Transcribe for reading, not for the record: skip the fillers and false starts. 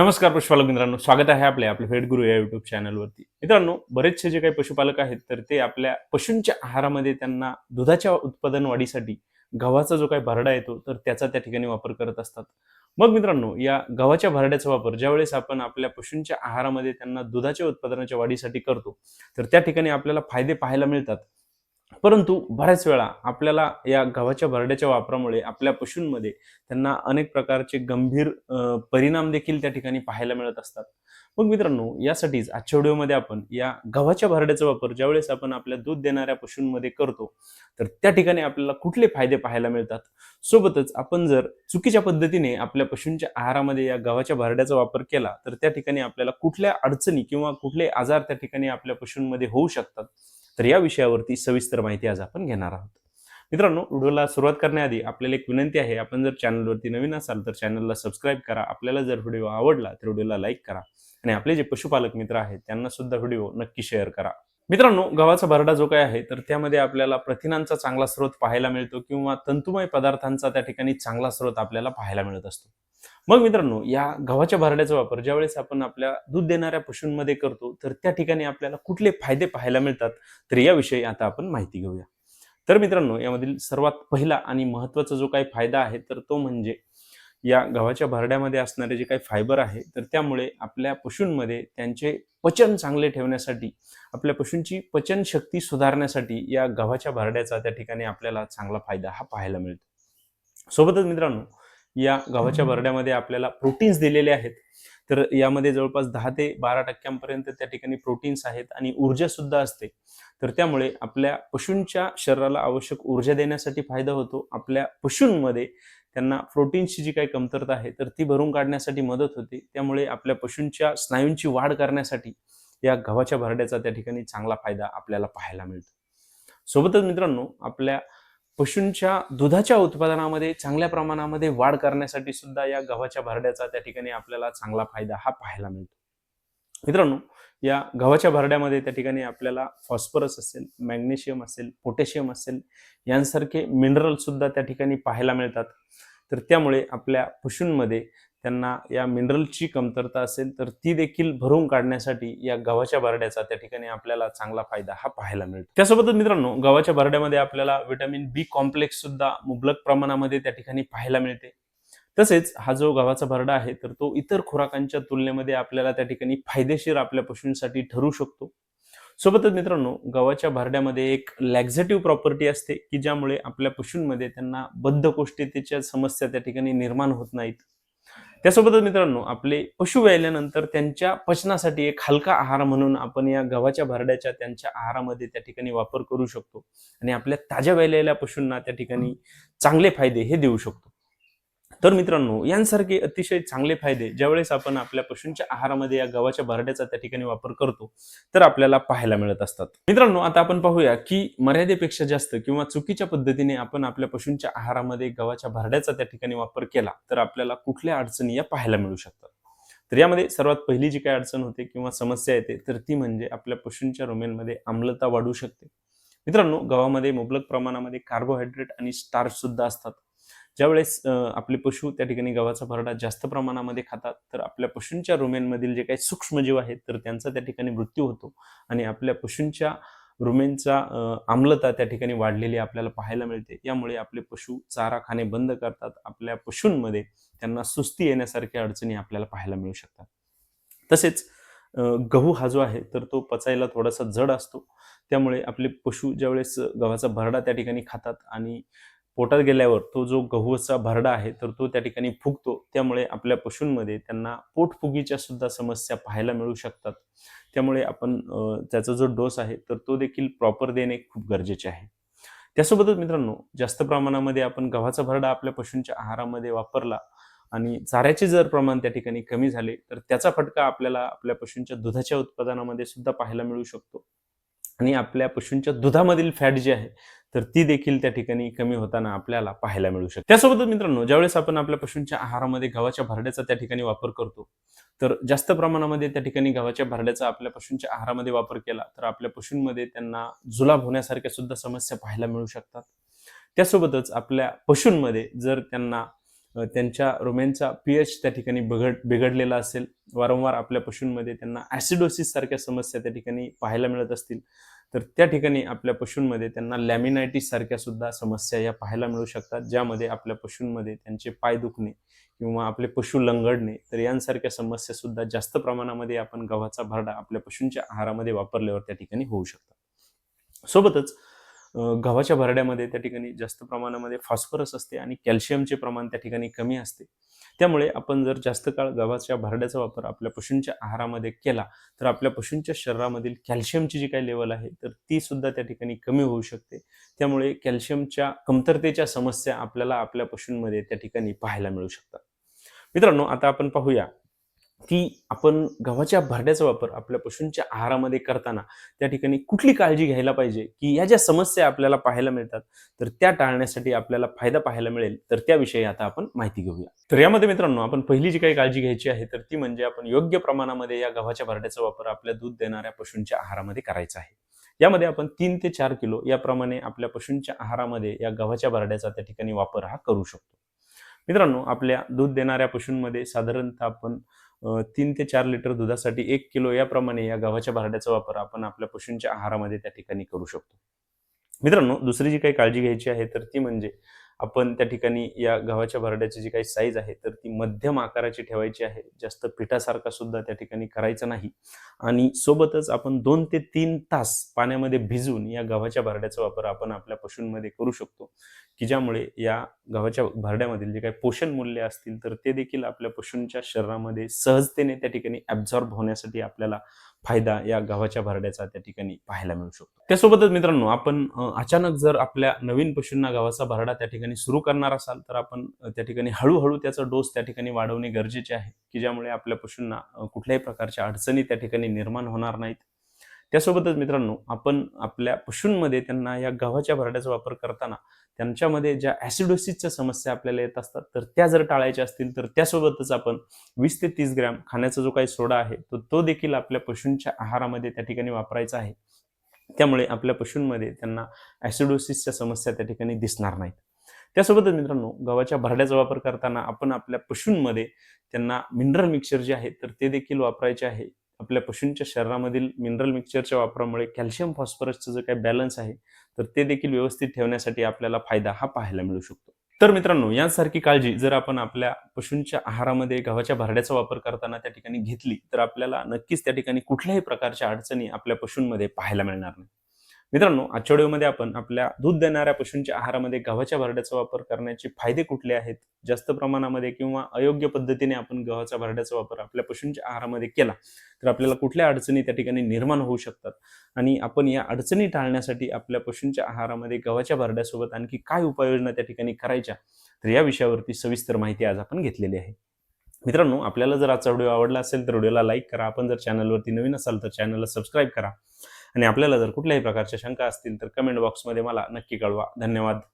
नमस्कार पशुपालक मित्रांनो, स्वागत आहे आपल्या फेड गुरु या युट्यूब चॅनलवरती. मित्रांनो, बरेचसे जे काही पशुपालक आहेत तर ते आपल्या पशूंच्या आहारामध्ये त्यांना दुधाच्या उत्पादन वाढीसाठी गव्हाचा जो काही भरडा येतो तर त्याचा त्या ठिकाणी वापर करत असतात. मग मित्रांनो, या गव्हाच्या भरड्याचा वापर ज्यावेळेस आपण आपल्या पशूंच्या आहारामध्ये त्यांना दुधाच्या उत्पादनाच्या वाढीसाठी करतो तर त्या ठिकाणी आपल्याला फायदे पाहायला मिळतात. परंतु बऱ्याच वेळा आपल्याला या गव्हाच्या भरड्याच्या वापरामुळे आपल्या पशूंमध्ये त्यांना अनेक प्रकारचे गंभीर परिणाम देखील त्या ठिकाणी पाहायला मिळत असतात. मग मित्रांनो, यासाठीच आजच्या व्हिडिओमध्ये आपण या गव्हाच्या भरड्याचा वापर ज्यावेळेस आपण आपल्या दूध देणाऱ्या पशूंमध्ये करतो तर त्या ठिकाणी आपल्याला कुठले फायदे पाहायला मिळतात. सोबतच आपण जर चुकीच्या पद्धतीने आपल्या पशूंच्या आहारामध्ये या गव्हाच्या भरड्याचा वापर केला तर त्या ठिकाणी आपल्याला कुठल्या अडचणी किंवा कुठले आजार त्या ठिकाणी आपल्या पशूंमध्ये होऊ शकतात. तर या विषयावरती सविस्तर माहिती आज आपण घेणार आहोत. मित्रांनो, व्हिडिओला सुरुवात करण्याआधी आपल्याला एक विनंती आहे, आपण जर चॅनलवरती नवीन असाल तर चॅनलला सबस्क्राईब करा. आपल्याला जर व्हिडिओ आवडला तर व्हिडिओला लाईक करा आणि आपले जे पशुपालक मित्र आहेत त्यांना सुद्धा व्हिडिओ नक्की शेअर करा. मित्रांनो, गव्हाचा भरडा जो काय आहे तर त्यामध्ये आपल्याला प्रथिनांचा चांगला स्रोत पाहायला मिळतो किंवा तंतुमय पदार्थांचा त्या ठिकाणी चांगला स्रोत आपल्याला पाहायला मिळत असतो. मग मित्रांनो, या गव्हाच्या भरड्याचा वापर ज्यावेळेस आपण आपल्या दूध देणाऱ्या पशूंमध्ये करतो तर त्या ठिकाणी आपल्याला कुठले फायदे पाहायला मिळतात तर याविषयी आता आपण माहिती घेऊया. तर मित्रांनो, यामधील सर्वात पहिला आणि महत्त्वाचा जो काही फायदा आहे तर तो म्हणजे या गव्हाच्या भरड्यामध्ये असणारे जे काही फायबर आहे तर त्यामुळे आपल्या पशूंमध्ये त्यांचे पचन चांगले ठेवण्यासाठी, आपल्या पशूंची पचन शक्ती सुधारण्यासाठी या गव्हाच्या भरड्याचा त्या ठिकाणी आपल्याला चांगला फायदा हा पाहायला मिळतो. सोबतच मित्रांनो, या गव्हाच्या भरड्यामध्ये आपल्याला प्रोटीन्स दिलेले आहेत. तर यामध्ये जवळपास 10 ते 12% त्या ठिकाणी प्रोटीन्स आहेत आणि ऊर्जा सुद्धा असते. तर त्यामुळे आपल्या पशूंच्या शरीराला आवश्यक ऊर्जा देण्यासाठी फायदा होतो. आपल्या पशूंमध्ये त्यांना प्रोटीन्सची जी काही कमतरता आहे तर ती भरून काढण्यासाठी मदत होते. त्यामुळे आपल्या पशूंच्या स्नायूंची वाढ करण्यासाठी या गव्हाच्या भरड्याचा त्या ठिकाणी चांगला फायदा आपल्याला पाहायला मिळतो. सोबतच मित्रांनो, आपल्या पशूंच्या दुधाच्या उत्पादनामध्ये चांगल्या प्रमाणामध्ये वाढ करण्यासाठी सुद्धा या गव्हाच्या भरड्याचा त्या ठिकाणी आपल्याला चांगला फायदा हा पाहायला मिळतो. मित्रांनो, या गव्हाच्या भरड्यामध्ये त्या ठिकाणी आपल्याला फॉस्फरस असेल, मॅग्नेशियम असेल, पोटॅशियम असेल यांसारखे मिनरल सुद्धा त्या ठिकाणी पाहायला मिळतात. तर त्यामुळे आपल्या पशूंमध्ये त्यांना या मिनरलची कमतरता असेल तर ती देखील भरून काढण्यासाठी या गव्हाच्या भरड्याचा त्या ठिकाणी आपल्याला चांगला फायदा हा पाहायला मिळतो. त्यासोबतच मित्रांनो, गव्हाच्या भरड्यामध्ये आपल्याला व्हिटॅमिन बी कॉम्प्लेक्स सुद्धा मुबलक प्रमाणामध्ये त्या ठिकाणी पाहायला मिळते. तसेच हा जो गव्हाचा भरडा आहे तर तो इतर खुराकांच्या तुलनेमध्ये आपल्याला त्या ठिकाणी फायदेशीर आपल्या पशूंसाठी ठरू शकतो. सोबतच मित्रांनो, गव्हाच्या भरड्यामध्ये एक लॅक्झेटिव्ह प्रॉपर्टी असते की ज्यामुळे आपल्या पशूंमध्ये त्यांना बद्धकोष्ठतेच्या समस्या त्या ठिकाणी निर्माण होत नाहीत. त्यासोबतच मित्रांनो, आपले पशु व्याल्यानंतर त्यांच्या पचनासाठी एक हलका आहार म्हणून आपण या गव्हाच्या भरड्याच्या त्यांच्या आहारामध्ये त्या ठिकाणी वापर करू शकतो आणि आपल्या ताज्या व्यालेल्या पशूंना त्या ठिकाणी चांगले फायदे हे देऊ शकतो. तर मित्रांनो, यांसारखे अतिशय चांगले फायदे ज्यावेळेस आपण आपल्या पशूंच्या आहारामध्ये या गव्हाच्या भरड्याचा त्या ठिकाणी वापर करतो तर आपल्याला पाहायला मिळत असतात. मित्रांनो, आता आपण पाहूया की मर्यादेपेक्षा जास्त किंवा चुकीच्या पद्धतीने आपण आपल्या पशूंच्या आहारामध्ये गव्हाच्या भरड्याचा त्या ठिकाणी वापर केला तर आपल्याला कुठल्या अडचणी या पाहायला मिळू शकतात. तर यामध्ये सर्वात पहिली जी काही अडचण होते किंवा समस्या येते तर ती म्हणजे आपल्या पशूंच्या रुमेनमध्ये आम्लता वाढू शकते. मित्रांनो, गव्हामध्ये मुबलक प्रमाणामध्ये कार्बोहायड्रेट आणि स्टार्च सुद्धा असतात. ज्यावेळेस आपले पशु त्या ठिकाणी गव्हाचा भरडा जास्त प्रमाणामध्ये खातात तर आपल्या पशूंच्या रुमेनमधील जे काही सूक्ष्मजीव आहेत तर त्यांचा त्या ठिकाणी मृत्यू होतो आणि आपल्या पशूंच्या रुमेनचा आम्लता त्या ठिकाणी वाढलेली आपल्याला पाहायला मिळते. यामुळे आपले पशु चारा खाणे बंद करतात. आपल्या पशूंमध्ये त्यांना सुस्ती येण्यासारख्या अडचणी आपल्याला पाहायला मिळू शकतात. तसेच गहू हा जो आहे तर तो पचायला थोडासा जड असतो. त्यामुळे आपले पशु ज्यावेळेस गव्हाचा भरडा त्या ठिकाणी खातात आणि पोटात गेल्यावर तो जो गहूचा भरडा आहे तर तो त्या ठिकाणी फुगतो. त्यामुळे आपल्या पशूंमध्ये त्यांना पोटफुगीच्या सुद्धा समस्या पाहायला मिळू शकतात. त्यामुळे आपण त्याचा जो डोस आहे तर तो देखील प्रॉपर देणे खूप गरजेचे आहे. त्यासोबतच मित्रांनो, जास्त प्रमाणामध्ये आपण गव्हाचा भरडा आपल्या पशूंच्या आहारामध्ये वापरला आणि चाऱ्याचे जर प्रमाण त्या ठिकाणी कमी झाले तर त्याचा फटका आपल्याला आपल्या पशूंच्या दुधाच्या उत्पादनामध्ये सुद्धा पाहायला मिळू शकतो आणि आपल्या पशूंच्या दुधामधील फॅट जी आहे तर ती देखील त्या ठिकाणी कमी होताना आपल्याला पाहायला मिळू शकते. त्यासोबतच मित्रांनो, ज्यावेळेस आपण आपल्या पशूंच्या आहारामध्ये गव्हाच्या भरड्याचा त्या ठिकाणी वापर करतो तर जास्त प्रमाणामध्ये त्या ठिकाणी गव्हाच्या भरड्याचा आपल्या पशूंच्या आहारामध्ये वापर केला तर आपल्या पशूंमध्ये त्यांना जुलाब होण्यासारख्या सुद्धा समस्या पाहायला मिळू शकतात. त्यासोबतच आपल्या पशूंमध्ये जर त्यांना त्यांच्या रुमेनचा pH त्या ठिकाणी बिघडलेला असेल, वारंवार आपल्या पशूंमध्ये त्यांना ॲसिडोसिस सारख्या समस्या त्या ठिकाणी पाहायला मिळत असतील, तर त्या ठिकाणी आपल्या पशूंमध्ये त्यांना लॅमिनायटिस सारख्या सुद्धा समस्या या पाहायला मिळू शकतात, ज्यामध्ये आपल्या पशूंमध्ये त्यांचे पाय दुखणे किंवा आपले पशु लंगडणे, तर यांसारख्या समस्या सुद्धा जास्त प्रमाणामध्ये आपण गव्हाचा भरडा आपल्या पशूंच्या आहारामध्ये वापरल्यावर त्या ठिकाणी होऊ शकतात. सोबतच गव्हाच्या भरड्यामध्ये त्या ठिकाणी जास्त प्रमाणामध्ये फॉस्फरस असते आणि कॅल्शियमचे प्रमाण त्या ठिकाणी कमी असते. त्यामुळे आपण जर जास्त काळ गव्हाच्या भरड्याचा वापर आपल्या पशूंच्या आहारामध्ये केला, तर आपल्या पशूंच्या शरीरामधील कॅल्शियमची जी काही लेवल आहे, तर ती सुद्धा त्या ठिकाणी कमी होऊ शकते. त्यामुळे कॅल्शियमच्या कमतरतेच्या समस्या आपल्याला आपल्या पशूंमध्ये त्या ठिकाणी पाहायला मिळू शकतात. मित्रांनो, आता आपण पाहूया की आपण गव्हाच्या भरड्याचा वापर आपल्या पशूंच्या आहारामध्ये करताना त्या ठिकाणी कुठली काळजी घ्यायला पाहिजे, की या ज्या समस्या आपल्याला पाहायला मिळतात, तर त्या टाळण्यासाठी आपल्याला फायदा पाहायला मिळेल, तर त्याविषयी आता आपण माहिती घेऊया. तर यामध्ये मित्रांनो, आपण पहिली जी काही काळजी घ्यायची आहे, तर ती म्हणजे आपण योग्य प्रमाणामध्ये या गव्हाच्या भरड्याचा वापर आपल्या दूध देणाऱ्या पशूंच्या आहारामध्ये करायचा आहे. यामध्ये आपण 3 ते 4 किलो याप्रमाणे आपल्या पशूंच्या आहारामध्ये या गव्हाच्या भरड्याचा त्या ठिकाणी वापर हा करू शकतो. मित्रांनो, आपल्या दूध देणाऱ्या पशूंमध्ये साधारणतः आपण 3 ते 4 लिटर दुधासाठी 1 किलो याप्रमाणे या गव्हाच्या भरड्याचा वापर आपण आपल्या पशूंच्या आहारामध्ये त्या ठिकाणी करू शकतो. मित्रांनो, दुसरी जी काही काळजी घ्यायची आहे, तर ती म्हणजे आपण त्या ठिकाणी या गव्हाच्या भरड्याची जी काही साईज आहे, तर ती मध्यम आकाराची ठेवायची आहे. जास्त पिठासारखा सुद्धा त्या ठिकाणी करायचा नाही आणि सोबतच आपण 2 ते 3 तास पाण्यामध्ये भिजवून या गव्हाच्या भरड्याचा वापर आपण आपल्या पशूंमध्ये करू शकतो, की ज्यामुळे या गव्हाच्या भरड्यामधील जे काही पोषण मूल्य असतील, तर ते देखील आपल्या पशूंच्या शरीरामध्ये सहजतेने त्या ठिकाणी ॲब्झॉर्ब होण्यासाठी आपल्याला फायदा या गव्हाच्या भरड्याचा त्या ठिकाणी पाहायला मिळू शकतो. त्यासोबतच मित्रांनो, आपण अचानक जर आपल्या नवीन पशूंना गव्हाचा भरडा त्या ठिकाणी सुरू करणार असाल, तर आपण त्या ठिकाणी हळूहळू त्याचा डोस त्या ठिकाणी वाढवणे गरजेचे आहे, की ज्यामुळे आपल्या पशूंना कुठल्याही प्रकारच्या अडचणी त्या ठिकाणी निर्माण होणार नाहीत. त्यासोबतच मित्रांनो, आपण आपल्या पशूंमध्ये त्यांना या गव्हाच्या भरड्याचा वापर करताना त्यांच्यामध्ये ज्या ॲसिडोसिसच्या समस्या आपल्याला येत असतात, तर त्या जर टाळायच्या असतील, तर त्यासोबतच आपण 20 ते 30 ग्रॅम खाण्याचा जो काही सोडा आहे, तो देखील आपल्या पशूंच्या आहारामध्ये त्या ठिकाणी वापरायचा आहे. त्यामुळे आपल्या पशूंमध्ये त्यांना ॲसिडोसिसच्या समस्या त्या ठिकाणी दिसणार नाहीत. त्यासोबतच मित्रांनो, गव्हाच्या भरड्याचा वापर करताना आपण आपल्या पशूंमध्ये त्यांना मिनरल मिक्सचर जे आहे, तर ते देखील वापरायचे आहे. आपल्या पशूंच्या शरीरामधील मिनरल मिक्सचरच्या वापरामुळे कॅल्शियम फॉस्फरसचं जे काही बॅलन्स आहे, तर ते देखील व्यवस्थित ठेवण्यासाठी आपल्याला फायदा हा पाहायला मिळू शकतो. तर मित्रांनो, यांसारखी काळजी जर आपण आपल्या पशूंच्या आहारामध्ये गव्हाच्या भरड्याचा वापर करताना त्या ठिकाणी घेतली, तर आपल्याला नक्कीच त्या ठिकाणी कुठल्याही प्रकारच्या अडचणी आपल्या पशूंमध्ये पाहायला मिळणार नाही. मित्रांनो, आजच्या व्हिडिओमध्ये आपण आपल्या दूध देणाऱ्या पशूंच्या आहारामध्ये गव्हाच्या भरड्याचा वापर करण्याचे फायदे कुठले आहेत, जास्त प्रमाणामध्ये किंवा अयोग्य पद्धतीने आपण गव्हाच्या भरड्याचा वापर आपल्या पशूंच्या आहारामध्ये केला, तर आपल्याला कुठल्या अडचणी त्या ठिकाणी निर्माण होऊ शकतात आणि आपण या अडचणी टाळण्यासाठी आपल्या पशूंच्या आहारामध्ये गव्हाच्या भरड्यासोबत आणखी काय उपाययोजना त्या ठिकाणी करायच्या, तर या विषयावरती सविस्तर माहिती आज आपण घेतलेली आहे. मित्रांनो, आपल्याला जर आजचा व्हिडिओ आवडला असेल, तर व्हिडिओला लाईक करा. आपण जर चॅनलवरती नवीन असाल, तर चॅनलला सबस्क्राईब करा आणि आपल्याला जर कुठल्याही प्रकारच्या शंका असतील, तर कमेंट बॉक्समध्ये मला नक्की कळवा. धन्यवाद.